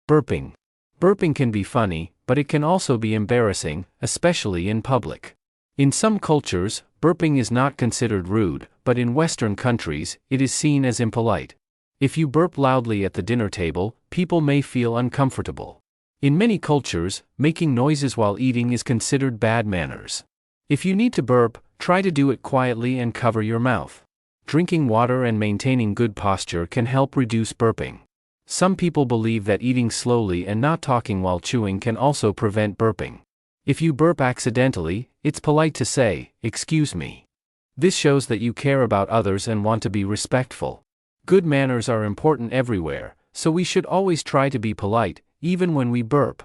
Burping. Burping can be funny, but it can also be embarrassing, especially in public. In some cultures, burping is not considered rude, but in Western countries, it is seen as impolite. If you burp loudly at the dinner table, people may feel uncomfortable. In many cultures, making noises while eating is considered bad manners. If you need to burp, try to do it quietly and cover your mouth. Drinking water and maintaining good posture can help reduce burping. Some people believe that eating slowly and not talking while chewing can also prevent burping. If you burp accidentally, it's polite to say, "Excuse me." This shows that you care about others and want to be respectful. Good manners are important everywhere, so we should always try to be polite, even when we burp.